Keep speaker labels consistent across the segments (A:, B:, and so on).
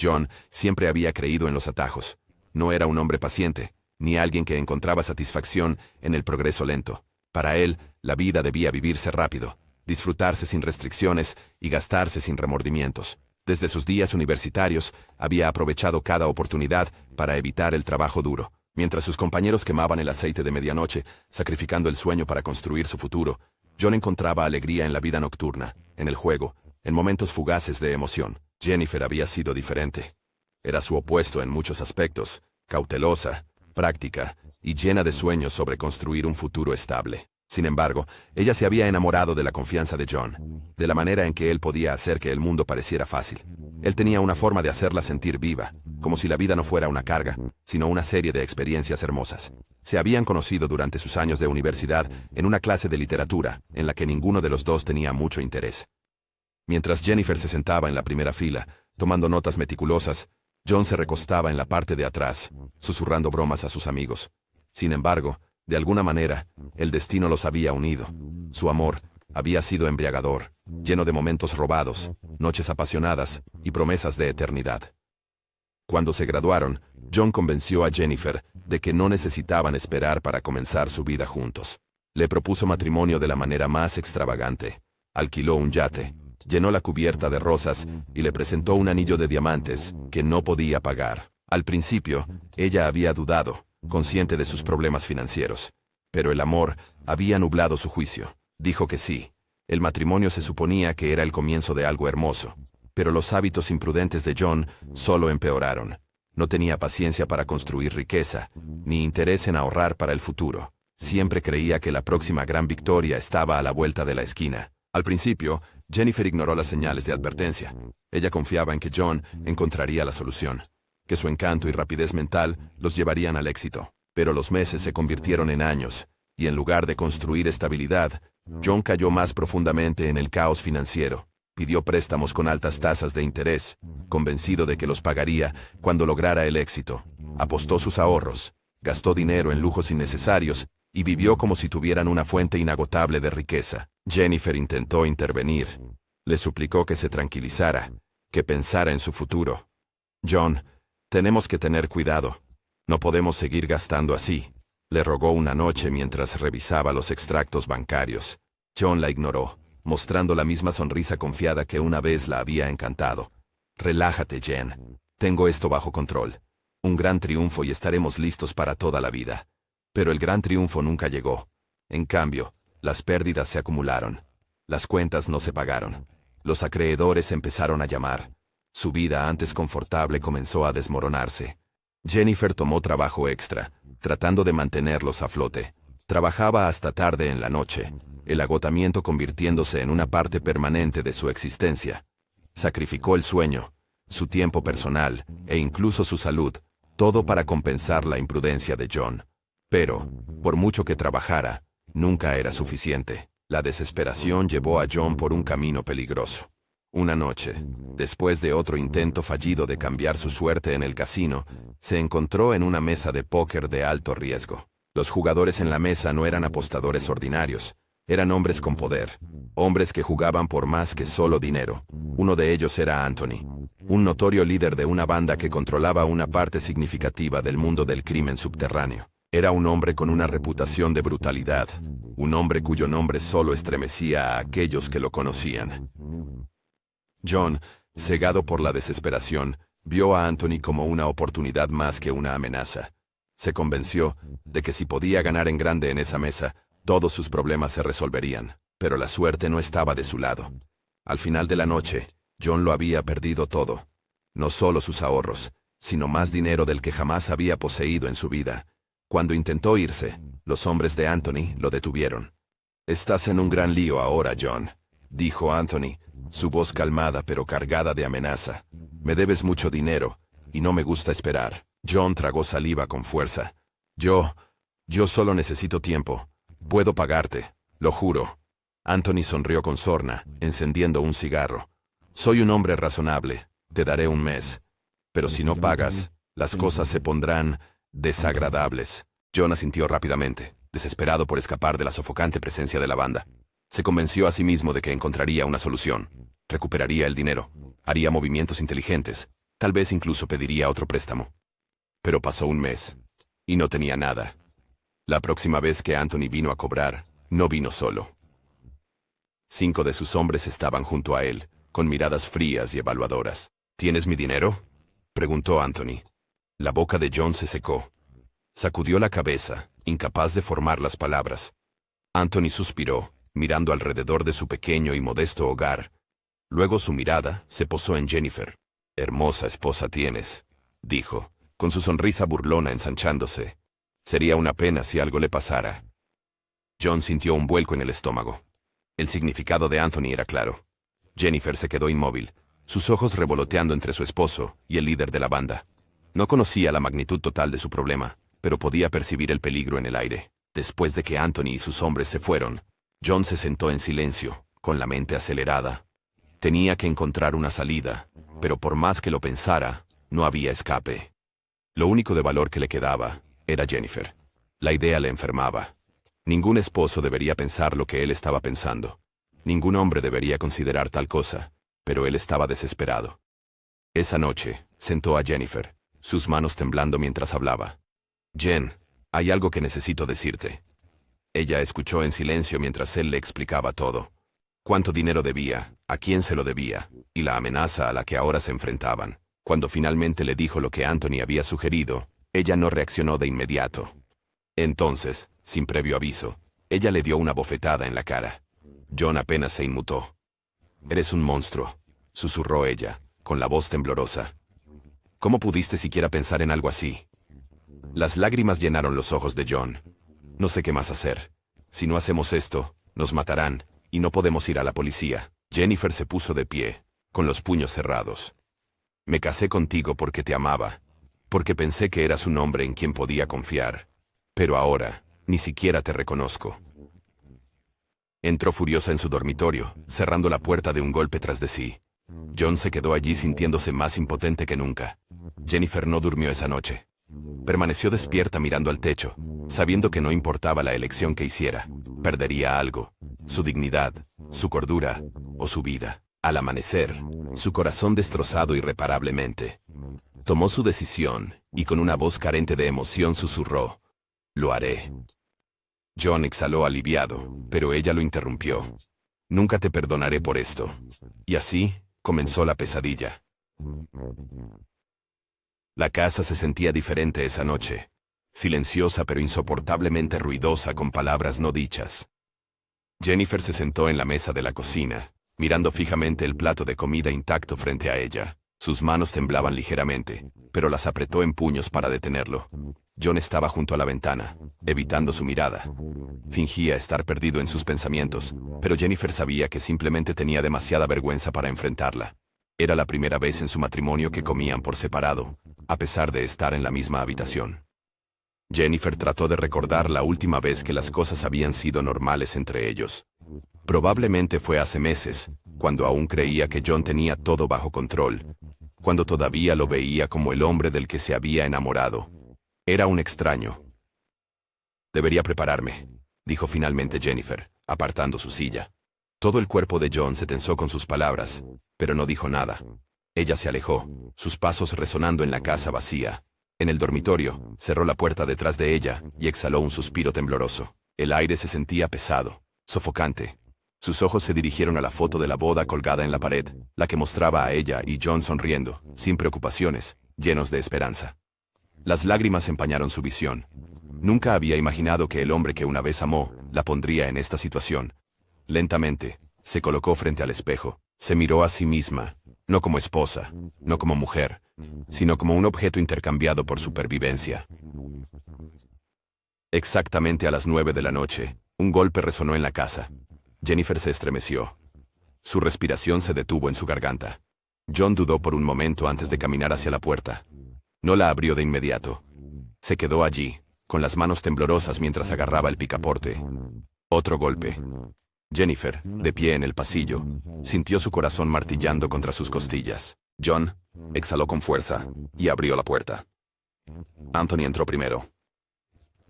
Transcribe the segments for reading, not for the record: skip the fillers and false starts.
A: John siempre había creído en los atajos. No era un hombre paciente, ni alguien que encontraba satisfacción en el progreso lento. Para él, la vida debía vivirse rápido, disfrutarse sin restricciones y gastarse sin remordimientos. Desde sus días universitarios, había aprovechado cada oportunidad para evitar el trabajo duro. Mientras sus compañeros quemaban el aceite de medianoche, sacrificando el sueño para construir su futuro, John encontraba alegría en la vida nocturna, en el juego, en momentos fugaces de emoción. Jennifer había sido diferente. Era su opuesto en muchos aspectos, cautelosa, práctica y llena de sueños sobre construir un futuro estable. Sin embargo, ella se había enamorado de la confianza de John, de la manera en que él podía hacer que el mundo pareciera fácil. Él tenía una forma de hacerla sentir viva, como si la vida no fuera una carga, sino una serie de experiencias hermosas. Se habían conocido durante sus años de universidad en una clase de literatura, en la que ninguno de los dos tenía mucho interés. Mientras Jennifer se sentaba en la primera fila, tomando notas meticulosas, John se recostaba en la parte de atrás, susurrando bromas a sus amigos. Sin embargo, de alguna manera, el destino los había unido. Su amor había sido embriagador, lleno de momentos robados, noches apasionadas y promesas de eternidad. Cuando se graduaron, John convenció a Jennifer de que no necesitaban esperar para comenzar su vida juntos. Le propuso matrimonio de la manera más extravagante. Alquiló un yate, llenó la cubierta de rosas y le presentó un anillo de diamantes que no podía pagar. Al principio, ella había dudado, consciente de sus problemas financieros. Pero el amor había nublado su juicio. Dijo que sí. El matrimonio se suponía que era el comienzo de algo hermoso. Pero los hábitos imprudentes de John solo empeoraron. No tenía paciencia para construir riqueza, ni interés en ahorrar para el futuro. Siempre creía que la próxima gran victoria estaba a la vuelta de la esquina. Al principio, Jennifer ignoró las señales de advertencia. Ella confiaba en que John encontraría la solución, que su encanto y rapidez mental los llevarían al éxito. Pero los meses se convirtieron en años, y en lugar de construir estabilidad, John cayó más profundamente en el caos financiero. Pidió préstamos con altas tasas de interés, convencido de que los pagaría cuando lograra el éxito. Apostó sus ahorros, gastó dinero en lujos innecesarios y vivió como si tuvieran una fuente inagotable de riqueza. Jennifer intentó intervenir. Le suplicó que se tranquilizara, que pensara en su futuro. «John, tenemos que tener cuidado. No podemos seguir gastando así», le rogó una noche mientras revisaba los extractos bancarios. John la ignoró, mostrando la misma sonrisa confiada que una vez la había encantado. «Relájate, Jen. Tengo esto bajo control. Un gran triunfo y estaremos listos para toda la vida». Pero el gran triunfo nunca llegó. En cambio, las pérdidas se acumularon. Las cuentas no se pagaron. Los acreedores empezaron a llamar. Su vida antes confortable comenzó a desmoronarse. Jennifer tomó trabajo extra, tratando de mantenerlos a flote. Trabajaba hasta tarde en la noche, el agotamiento convirtiéndose en una parte permanente de su existencia. Sacrificó el sueño, su tiempo personal e incluso su salud, todo para compensar la imprudencia de John. Pero, por mucho que trabajara, nunca era suficiente. La desesperación llevó a John por un camino peligroso. Una noche, después de otro intento fallido de cambiar su suerte en el casino, se encontró en una mesa de póker de alto riesgo. Los jugadores en la mesa no eran apostadores ordinarios, eran hombres con poder, hombres que jugaban por más que solo dinero. Uno de ellos era Anthony, un notorio líder de una banda que controlaba una parte significativa del mundo del crimen subterráneo. Era un hombre con una reputación de brutalidad, un hombre cuyo nombre solo estremecía a aquellos que lo conocían. John, cegado por la desesperación, vio a Anthony como una oportunidad más que una amenaza. Se convenció de que si podía ganar en grande en esa mesa, todos sus problemas se resolverían, pero la suerte no estaba de su lado. Al final de la noche, John lo había perdido todo. No solo sus ahorros, sino más dinero del que jamás había poseído en su vida. Cuando intentó irse, los hombres de Anthony lo detuvieron. «Estás en un gran lío ahora, John», dijo Anthony, su voz calmada pero cargada de amenaza. «Me debes mucho dinero, y no me gusta esperar». John tragó saliva con fuerza. Yo solo necesito tiempo. Puedo pagarte, lo juro». Anthony sonrió con sorna, encendiendo un cigarro. «Soy un hombre razonable, te daré un mes. Pero si no pagas, las cosas se pondrán desagradables». John asintió rápidamente, desesperado por escapar de la sofocante presencia de la banda. Se convenció a sí mismo de que encontraría una solución. Recuperaría el dinero, haría movimientos inteligentes, Tal vez incluso pediría otro préstamo. Pero pasó un mes. Y no tenía nada. La próxima vez que Anthony vino a cobrar, no vino solo. 5 de sus hombres estaban junto a él, con miradas frías y evaluadoras. ¿Tienes mi dinero?, preguntó Anthony. La boca de John se secó. Sacudió la cabeza, incapaz de formar las palabras. Anthony suspiró, mirando alrededor de su pequeño y modesto hogar. Luego su mirada se posó en Jennifer. «Hermosa esposa tienes», dijo, con su sonrisa burlona ensanchándose. «Sería una pena si algo le pasara». John sintió un vuelco en el estómago. El significado de Anthony era claro. Jennifer se quedó inmóvil, sus ojos revoloteando entre su esposo y el líder de la banda. No conocía la magnitud total de su problema, pero podía percibir el peligro en el aire. Después de que Anthony y sus hombres se fueron, John se sentó en silencio, con la mente acelerada. Tenía que encontrar una salida, pero por más que lo pensara, no había escape. Lo único de valor que le quedaba era Jennifer. La idea le enfermaba. Ningún esposo debería pensar lo que él estaba pensando. Ningún hombre debería considerar tal cosa, pero él estaba desesperado. Esa noche, sentó a Jennifer, sus manos temblando mientras hablaba. «Jen, hay algo que necesito decirte». Ella escuchó en silencio mientras él le explicaba todo. Cuánto dinero debía, a quién se lo debía, y la amenaza a la que ahora se enfrentaban. Cuando finalmente le dijo lo que Anthony había sugerido, ella no reaccionó de inmediato. Entonces, sin previo aviso, ella le dio una bofetada en la cara. John apenas se inmutó. «Eres un monstruo», susurró ella, con la voz temblorosa. «¿Cómo pudiste siquiera pensar en algo así?» Las lágrimas llenaron los ojos de John. «No sé qué más hacer. Si no hacemos esto, nos matarán, y no podemos ir a la policía». Jennifer se puso de pie, con los puños cerrados. «Me casé contigo porque te amaba, porque pensé que eras un hombre en quien podía confiar. Pero ahora, ni siquiera te reconozco». Entró furiosa en su dormitorio, cerrando la puerta de un golpe tras de sí. John se quedó allí sintiéndose más impotente que nunca. Jennifer no durmió esa noche. Permaneció despierta mirando al techo, sabiendo que no importaba la elección que hiciera, perdería algo: su dignidad, su cordura o su vida. Al amanecer, su corazón destrozado irreparablemente, tomó su decisión y con una voz carente de emoción susurró: «Lo haré». John exhaló aliviado, pero ella lo interrumpió. «Nunca te perdonaré por esto». Y así comenzó la pesadilla. La casa se sentía diferente esa noche, silenciosa pero insoportablemente ruidosa con palabras no dichas. Jennifer se sentó en la mesa de la cocina, mirando fijamente el plato de comida intacto frente a ella. Sus manos temblaban ligeramente, pero las apretó en puños para detenerlo. John estaba junto a la ventana, evitando su mirada. Fingía estar perdido en sus pensamientos, pero Jennifer sabía que simplemente tenía demasiada vergüenza para enfrentarla. Era la primera vez en su matrimonio que comían por separado, a pesar de estar en la misma habitación. Jennifer trató de recordar la última vez que las cosas habían sido normales entre ellos. Probablemente fue hace meses, cuando aún creía que John tenía todo bajo control, cuando todavía lo veía como el hombre del que se había enamorado. Era un extraño. «Debería prepararme», dijo finalmente Jennifer, apartando su silla. Todo el cuerpo de John se tensó con sus palabras, pero no dijo nada. Ella se alejó, sus pasos resonando en la casa vacía. En el dormitorio, cerró la puerta detrás de ella y exhaló un suspiro tembloroso. El aire se sentía pesado, sofocante. Sus ojos se dirigieron a la foto de la boda colgada en la pared, la que mostraba a ella y John sonriendo, sin preocupaciones, llenos de esperanza. Las lágrimas empañaron su visión. Nunca había imaginado que el hombre que una vez amó la pondría en esta situación. Lentamente, se colocó frente al espejo, se miró a sí misma, no como esposa, no como mujer, sino como un objeto intercambiado por supervivencia. Exactamente a las 9 de la noche, un golpe resonó en la casa. Jennifer se estremeció. Su respiración se detuvo en su garganta. John dudó por un momento antes de caminar hacia la puerta. No la abrió de inmediato. Se quedó allí, con las manos temblorosas mientras agarraba el picaporte. Otro golpe. Jennifer, de pie en el pasillo, sintió su corazón martillando contra sus costillas. «John», exhaló con fuerza, y abrió la puerta. Anthony entró primero.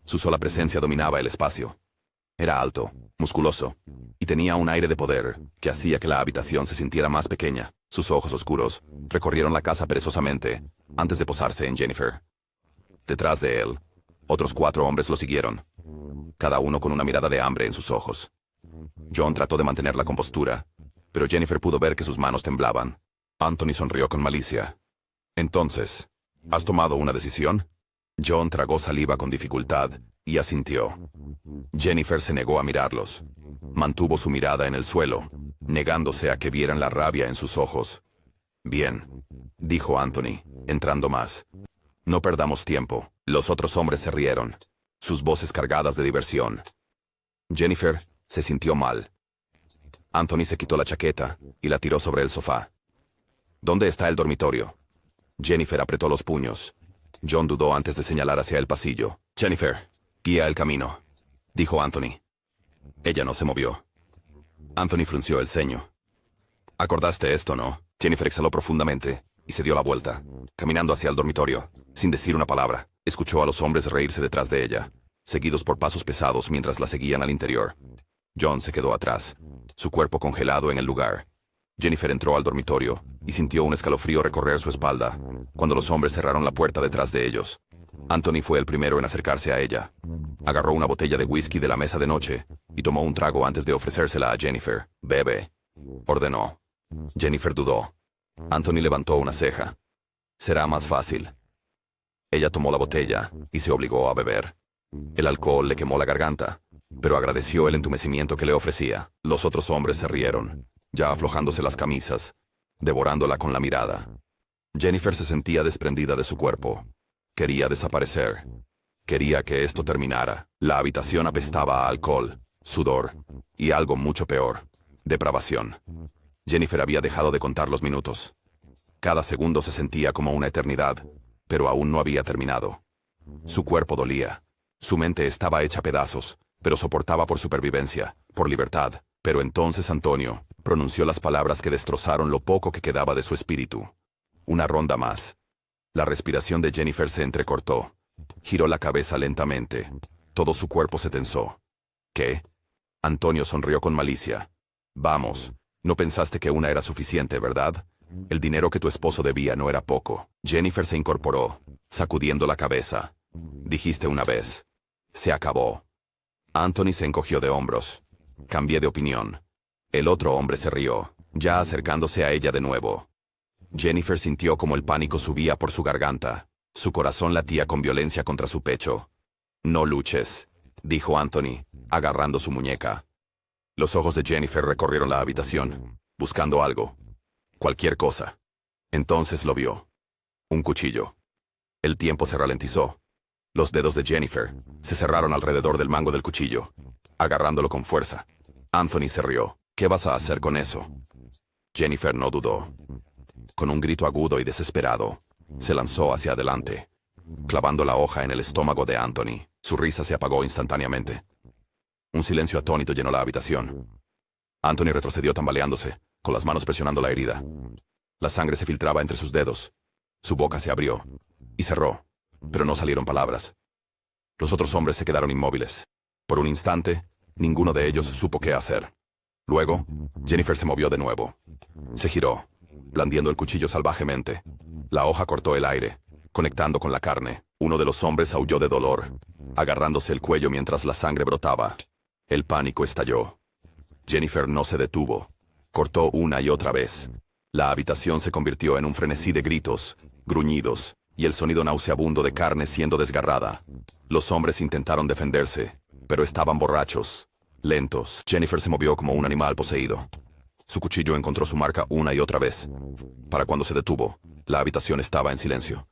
A: Su sola presencia dominaba el espacio. Era alto, musculoso, y tenía un aire de poder que hacía que la habitación se sintiera más pequeña. Sus ojos oscuros recorrieron la casa perezosamente antes de posarse en Jennifer. Detrás de él, otros 4 hombres lo siguieron, cada uno con una mirada de hambre en sus ojos. John trató de mantener la compostura, pero Jennifer pudo ver que sus manos temblaban. Anthony sonrió con malicia. «Entonces, ¿has tomado una decisión?» John tragó saliva con dificultad y asintió. Jennifer se negó a mirarlos. Mantuvo su mirada en el suelo, negándose a que vieran la rabia en sus ojos. «Bien», dijo Anthony, entrando más. «No perdamos tiempo». Los otros hombres se rieron, sus voces cargadas de diversión. Jennifer se sintió mal. Anthony se quitó la chaqueta y la tiró sobre el sofá. «¿Dónde está el dormitorio?» Jennifer apretó los puños. John dudó antes de señalar hacia el pasillo. «Jennifer, guía el camino», dijo Anthony. Ella no se movió. Anthony frunció el ceño. «¿Acordaste esto, no?» Jennifer exhaló profundamente y se dio la vuelta, caminando hacia el dormitorio, sin decir una palabra. Escuchó a los hombres reírse detrás de ella, seguidos por pasos pesados mientras la seguían al interior. John se quedó atrás, su cuerpo congelado en el lugar. Jennifer entró al dormitorio y sintió un escalofrío recorrer su espalda cuando los hombres cerraron la puerta detrás de ellos. Anthony fue el primero en acercarse a ella. Agarró una botella de whisky de la mesa de noche y tomó un trago antes de ofrecérsela a Jennifer. «Bebe», ordenó. Jennifer dudó. Anthony levantó una ceja. «Será más fácil». Ella tomó la botella y se obligó a beber. El alcohol le quemó la garganta, pero agradeció el entumecimiento que le ofrecía. Los otros hombres se rieron, ya aflojándose las camisas, devorándola con la mirada. Jennifer se sentía desprendida de su cuerpo. Quería desaparecer. Quería que esto terminara. La habitación apestaba a alcohol, sudor y algo mucho peor, depravación. Jennifer había dejado de contar los minutos. Cada segundo se sentía como una eternidad, pero aún no había terminado. Su cuerpo dolía. Su mente estaba hecha pedazos, pero soportaba por supervivencia, por libertad. Pero entonces Antonio pronunció las palabras que destrozaron lo poco que quedaba de su espíritu. Una ronda más. La respiración de Jennifer se entrecortó. Giró la cabeza lentamente. Todo su cuerpo se tensó. ¿Qué? Antonio sonrió con malicia. «Vamos, no pensaste que una era suficiente, ¿verdad? El dinero que tu esposo debía no era poco». Jennifer se incorporó, sacudiendo la cabeza. «Dijiste una vez. Se acabó». Anthony se encogió de hombros. «Cambié de opinión». El otro hombre se rió, ya acercándose a ella de nuevo. Jennifer sintió como el pánico subía por su garganta. Su corazón latía con violencia contra su pecho. «No luches», dijo Anthony, agarrando su muñeca. Los ojos de Jennifer recorrieron la habitación, buscando algo. Cualquier cosa. Entonces lo vio. Un cuchillo. El tiempo se ralentizó. Los dedos de Jennifer se cerraron alrededor del mango del cuchillo, agarrándolo con fuerza. Anthony se rió. «¿Qué vas a hacer con eso?» Jennifer no dudó. Con un grito agudo y desesperado, se lanzó hacia adelante, clavando la hoja en el estómago de Anthony. Su risa se apagó instantáneamente. Un silencio atónito llenó la habitación. Anthony retrocedió tambaleándose, con las manos presionando la herida. La sangre se filtraba entre sus dedos. Su boca se abrió y cerró, pero no salieron palabras. Los otros hombres se quedaron inmóviles. Por un instante, ninguno de ellos supo qué hacer. Luego, Jennifer se movió de nuevo. Se giró, blandiendo el cuchillo salvajemente. La hoja cortó el aire, conectando con la carne. Uno de los hombres aulló de dolor, agarrándose el cuello mientras la sangre brotaba. El pánico estalló. Jennifer no se detuvo. Cortó una y otra vez. La habitación se convirtió en un frenesí de gritos, gruñidos, y el sonido nauseabundo de carne siendo desgarrada. Los hombres intentaron defenderse, pero estaban borrachos, lentos. Jennifer se movió como un animal poseído. Su cuchillo encontró su marca una y otra vez. Para cuando se detuvo, la habitación estaba en silencio.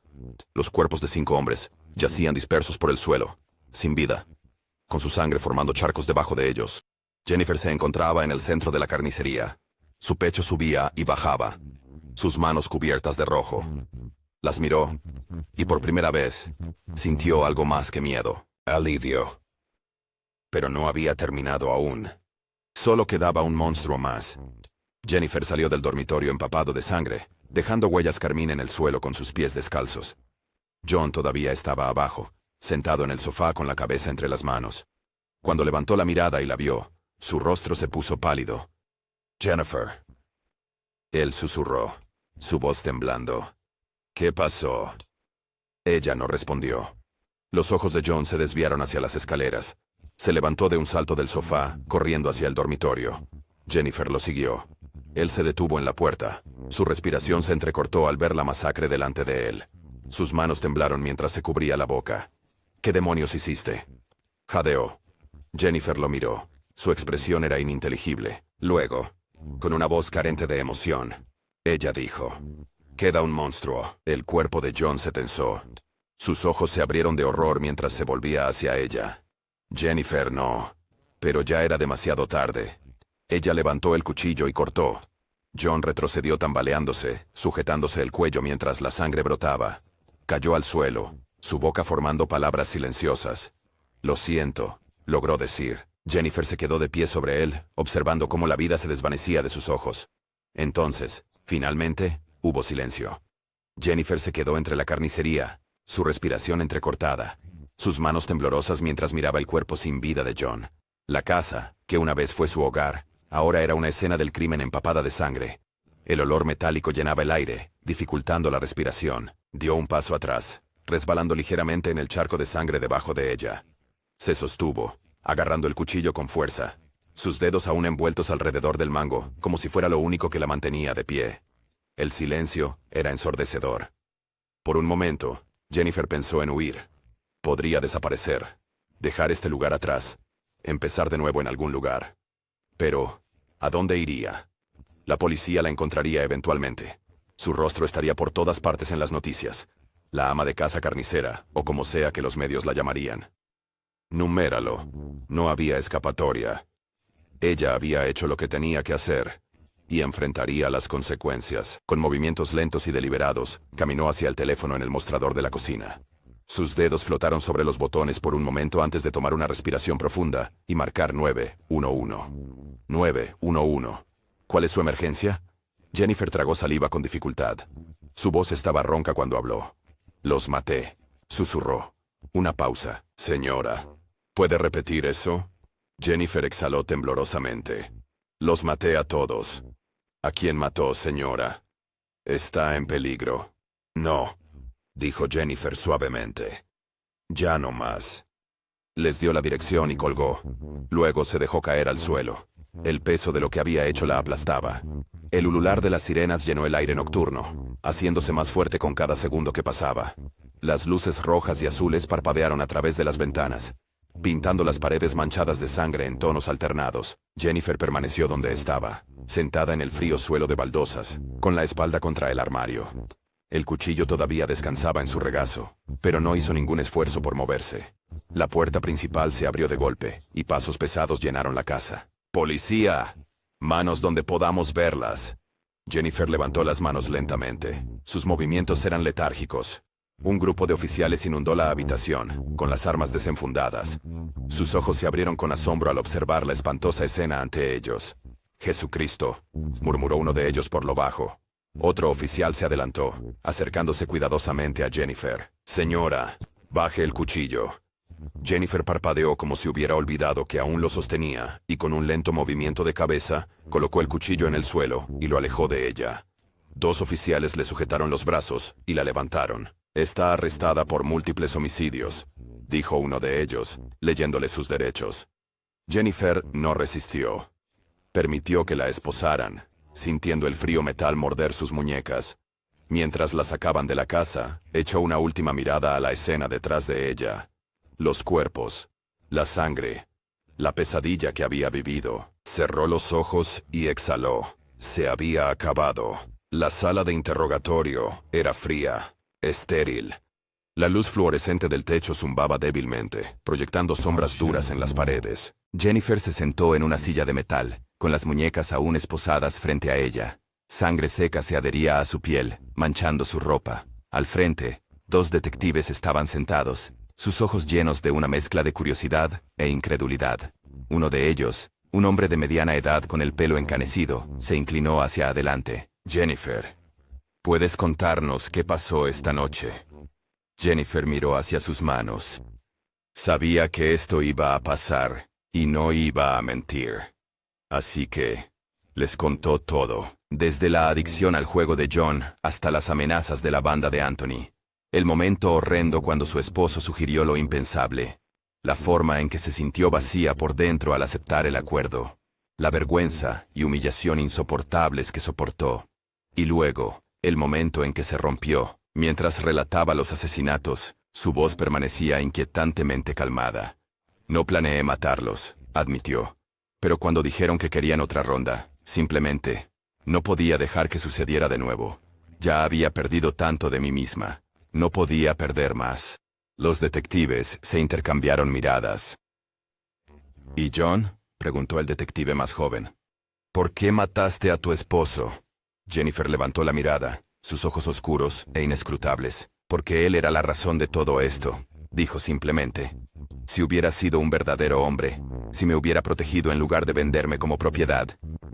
A: Los cuerpos de 5 hombres yacían dispersos por el suelo, sin vida, con su sangre formando charcos debajo de ellos. Jennifer se encontraba en el centro de la carnicería. Su pecho subía y bajaba, sus manos cubiertas de rojo. Las miró, y por primera vez, sintió algo más que miedo, alivio. Pero no había terminado aún. Solo quedaba un monstruo más. Jennifer salió del dormitorio empapado de sangre, dejando huellas carmín en el suelo con sus pies descalzos. John todavía estaba abajo, sentado en el sofá con la cabeza entre las manos. Cuando levantó la mirada y la vio, su rostro se puso pálido. «Jennifer». Él susurró, su voz temblando. «¿Qué pasó?» Ella no respondió. Los ojos de John se desviaron hacia las escaleras. Se levantó de un salto del sofá, corriendo hacia el dormitorio. Jennifer lo siguió. Él se detuvo en la puerta. Su respiración se entrecortó al ver la masacre delante de él. Sus manos temblaron mientras se cubría la boca. «¿Qué demonios hiciste?», jadeó. Jennifer lo miró. Su expresión era ininteligible. Luego, con una voz carente de emoción, ella dijo: «Queda un monstruo». El cuerpo de John se tensó. Sus ojos se abrieron de horror mientras se volvía hacia ella. Jennifer no. Pero ya era demasiado tarde. Ella levantó el cuchillo y cortó. John retrocedió tambaleándose, sujetándose el cuello mientras la sangre brotaba. Cayó al suelo, su boca formando palabras silenciosas. «Lo siento», logró decir. Jennifer se quedó de pie sobre él, observando cómo la vida se desvanecía de sus ojos. Entonces, finalmente, hubo silencio. Jennifer se quedó entre la carnicería, su respiración entrecortada, sus manos temblorosas mientras miraba el cuerpo sin vida de John. La casa, que una vez fue su hogar, ahora era una escena del crimen empapada de sangre. El olor metálico llenaba el aire, dificultando la respiración. Dio un paso atrás, resbalando ligeramente en el charco de sangre debajo de ella. Se sostuvo, agarrando el cuchillo con fuerza, sus dedos aún envueltos alrededor del mango, como si fuera lo único que la mantenía de pie. El silencio era ensordecedor. Por un momento, Jennifer pensó en huir. Podría desaparecer, dejar este lugar atrás, empezar de nuevo en algún lugar. Pero, ¿a dónde iría? La policía la encontraría eventualmente. Su rostro estaría por todas partes en las noticias. La ama de casa carnicera, o como sea que los medios la llamarían. Numéralo. No había escapatoria. Ella había hecho lo que tenía que hacer, y enfrentaría las consecuencias. Con movimientos lentos y deliberados, caminó hacia el teléfono en el mostrador de la cocina. Sus dedos flotaron sobre los botones por un momento antes de tomar una respiración profunda y marcar 911. 911. ¿Cuál es su emergencia? Jennifer tragó saliva con dificultad. Su voz estaba ronca cuando habló. «Los maté», susurró. Una pausa. «Señora, ¿puede repetir eso?» Jennifer exhaló temblorosamente. «Los maté a todos». «¿A quién mató, señora?» «Está en peligro». «No», dijo Jennifer suavemente. «Ya no más». Les dio la dirección y colgó. Luego se dejó caer al suelo. El peso de lo que había hecho la aplastaba. El ulular de las sirenas llenó el aire nocturno, haciéndose más fuerte con cada segundo que pasaba. Las luces rojas y azules parpadearon a través de las ventanas, pintando las paredes manchadas de sangre en tonos alternados. Jennifer permaneció donde estaba, sentada en el frío suelo de baldosas, con la espalda contra el armario. El cuchillo todavía descansaba en su regazo, pero no hizo ningún esfuerzo por moverse. La puerta principal se abrió de golpe, y pasos pesados llenaron la casa. «¡Policía! Manos donde podamos verlas». Jennifer levantó las manos lentamente. Sus movimientos eran letárgicos. Un grupo de oficiales inundó la habitación, con las armas desenfundadas. Sus ojos se abrieron con asombro al observar la espantosa escena ante ellos. «Jesucristo», murmuró uno de ellos por lo bajo. Otro oficial se adelantó, acercándose cuidadosamente a Jennifer. «Señora, baje el cuchillo». Jennifer parpadeó como si hubiera olvidado que aún lo sostenía, y con un lento movimiento de cabeza, colocó el cuchillo en el suelo y lo alejó de ella. Dos oficiales le sujetaron los brazos y la levantaron. «Está arrestada por múltiples homicidios», dijo uno de ellos, leyéndole sus derechos. Jennifer no resistió. Permitió que la esposaran, sintiendo el frío metal morder sus muñecas. Mientras la sacaban de la casa, echó una última mirada a la escena detrás de ella. Los cuerpos, la sangre, la pesadilla que había vivido. Cerró los ojos y exhaló. Se había acabado. La sala de interrogatorio era fría, estéril. La luz fluorescente del techo zumbaba débilmente, proyectando sombras duras en las paredes. Jennifer se sentó en una silla de metal, con las muñecas aún esposadas frente a ella. Sangre seca se adhería a su piel, manchando su ropa. Al frente, dos detectives estaban sentados, sus ojos llenos de una mezcla de curiosidad e incredulidad. Uno de ellos, un hombre de mediana edad con el pelo encanecido, se inclinó hacia adelante. «Jennifer, ¿puedes contarnos qué pasó esta noche?» Jennifer miró hacia sus manos. Sabía que esto iba a pasar. Y no iba a mentir. Así que les contó todo, desde la adicción al juego de John hasta las amenazas de la banda de Anthony. El momento horrendo cuando su esposo sugirió lo impensable. La forma en que se sintió vacía por dentro al aceptar el acuerdo. La vergüenza y humillación insoportables que soportó. Y luego, el momento en que se rompió. Mientras relataba los asesinatos, su voz permanecía inquietantemente calmada. No planeé matarlos, admitió. Pero cuando dijeron que querían otra ronda, simplemente, no podía dejar que sucediera de nuevo. Ya había perdido tanto de mí misma. No podía perder más. Los detectives se intercambiaron miradas. ¿Y John?, preguntó el detective más joven. ¿Por qué mataste a tu esposo? Jennifer levantó la mirada, sus ojos oscuros e inescrutables. Porque él era la razón de todo esto, dijo simplemente. Si hubiera sido un verdadero hombre, si me hubiera protegido en lugar de venderme como propiedad,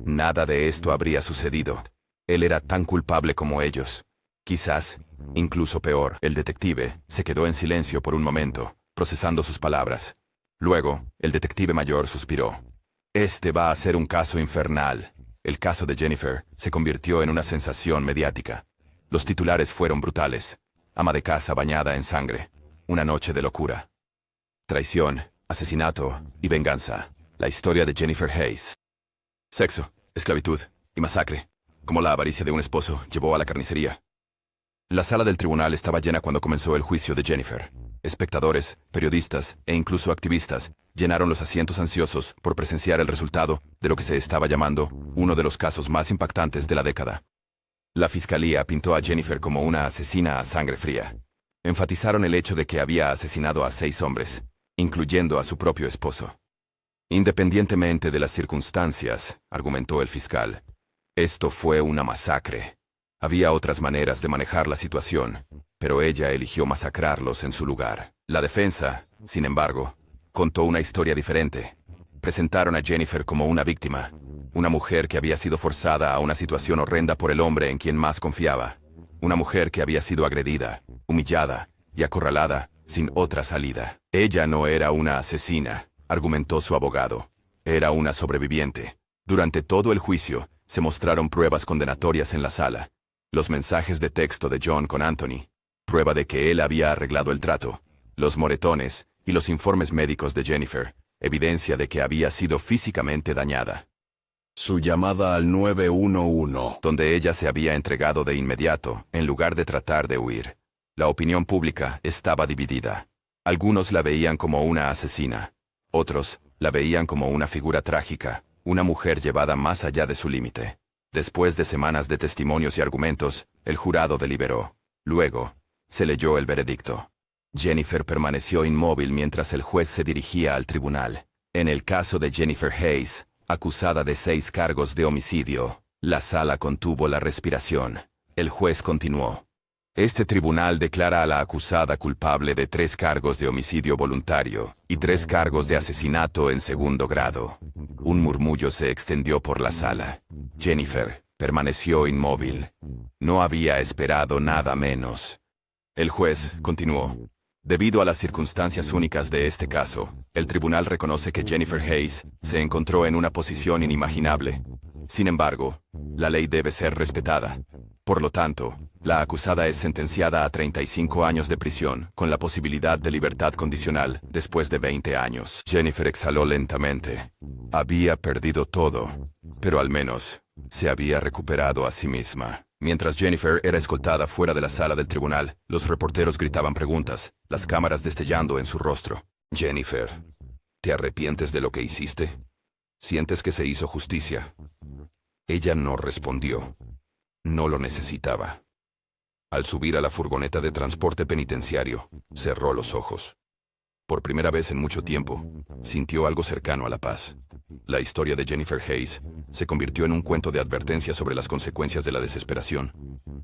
A: nada de esto habría sucedido. Él era tan culpable como ellos. Quizás, incluso peor. El detective se quedó en silencio por un momento, procesando sus palabras. Luego, el detective mayor suspiró. Este va a ser un caso infernal. El caso de Jennifer se convirtió en una sensación mediática. Los titulares fueron brutales. Ama de casa bañada en sangre. Una noche de locura. Traición, asesinato y venganza. La historia de Jennifer Hayes. Sexo, esclavitud y masacre. Como la avaricia de un esposo llevó a la carnicería. La sala del tribunal estaba llena cuando comenzó el juicio de Jennifer. Espectadores, periodistas e incluso activistas llenaron los asientos ansiosos por presenciar el resultado de lo que se estaba llamando uno de los casos más impactantes de la década. La fiscalía pintó a Jennifer como una asesina a sangre fría. Enfatizaron el hecho de que había asesinado a 6 hombres, incluyendo a su propio esposo. Independientemente de las circunstancias, argumentó el fiscal, esto fue una masacre. Había otras maneras de manejar la situación, pero ella eligió masacrarlos en su lugar. La defensa, sin embargo, contó una historia diferente. Presentaron a Jennifer como una víctima, una mujer que había sido forzada a una situación horrenda por el hombre en quien más confiaba. Una mujer que había sido agredida, humillada y acorralada, sin otra salida. Ella no era una asesina, argumentó su abogado. Era una sobreviviente. Durante todo el juicio, se mostraron pruebas condenatorias en la sala. Los mensajes de texto de John con Anthony, prueba de que él había arreglado el trato, los moretones y los informes médicos de Jennifer, evidencia de que había sido físicamente dañada. Su llamada al 911, donde ella se había entregado de inmediato, en lugar de tratar de huir. La opinión pública estaba dividida. Algunos la veían como una asesina. Otros la veían como una figura trágica, una mujer llevada más allá de su límite. Después de semanas de testimonios y argumentos, el jurado deliberó. Luego, se leyó el veredicto. Jennifer permaneció inmóvil mientras el juez se dirigía al tribunal. En el caso de Jennifer Hayes, acusada de 6 cargos de homicidio, la sala contuvo la respiración. El juez continuó. Este tribunal declara a la acusada culpable de 3 cargos de homicidio voluntario y 3 cargos de asesinato en segundo grado. Un murmullo se extendió por la sala. Jennifer permaneció inmóvil. No había esperado nada menos. El juez continuó. Debido a las circunstancias únicas de este caso, el tribunal reconoce que Jennifer Hayes se encontró en una posición inimaginable. Sin embargo, la ley debe ser respetada. Por lo tanto, la acusada es sentenciada a 35 años de prisión, con la posibilidad de libertad condicional después de 20 años. Jennifer exhaló lentamente. Había perdido todo, pero al menos se había recuperado a sí misma. Mientras Jennifer era escoltada fuera de la sala del tribunal, los reporteros gritaban preguntas, las cámaras destellando en su rostro. Jennifer, ¿te arrepientes de lo que hiciste? ¿Sientes que se hizo justicia? Ella no respondió. No lo necesitaba. Al subir a la furgoneta de transporte penitenciario, cerró los ojos. Por primera vez en mucho tiempo, sintió algo cercano a la paz. La historia de Jennifer Hayes se convirtió en un cuento de advertencia sobre las consecuencias de la desesperación,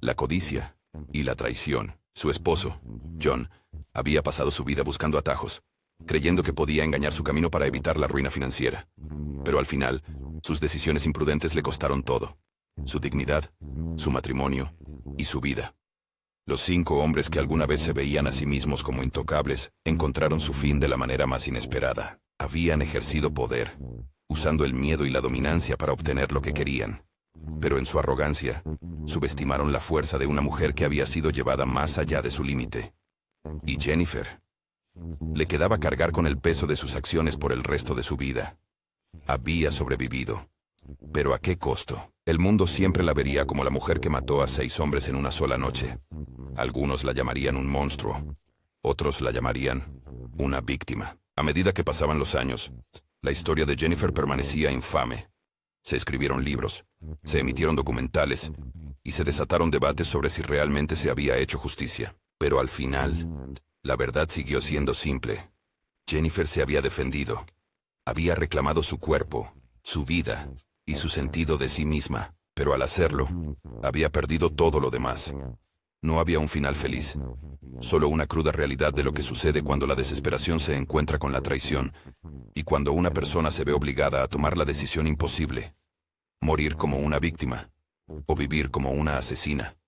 A: la codicia y la traición. Su esposo, John, había pasado su vida buscando atajos, creyendo que podía engañar su camino para evitar la ruina financiera. Pero al final, sus decisiones imprudentes le costaron todo: su dignidad, su matrimonio y su vida. Los 5 hombres que alguna vez se veían a sí mismos como intocables encontraron su fin de la manera más inesperada. Habían ejercido poder, usando el miedo y la dominancia para obtener lo que querían. Pero en su arrogancia, subestimaron la fuerza de una mujer que había sido llevada más allá de su límite. Y Jennifer. Le quedaba cargar con el peso de sus acciones por el resto de su vida. Había sobrevivido. ¿Pero a qué costo? El mundo siempre la vería como la mujer que mató a 6 hombres en una sola noche. Algunos la llamarían un monstruo. Otros la llamarían una víctima. A medida que pasaban los años, la historia de Jennifer permanecía infame. Se escribieron libros, se emitieron documentales y se desataron debates sobre si realmente se había hecho justicia. Pero al final, la verdad siguió siendo simple. Jennifer se había defendido. Había reclamado su cuerpo, su vida y su sentido de sí misma. Pero al hacerlo, había perdido todo lo demás. No había un final feliz, solo una cruda realidad de lo que sucede cuando la desesperación se encuentra con la traición y cuando una persona se ve obligada a tomar la decisión imposible: morir como una víctima o vivir como una asesina.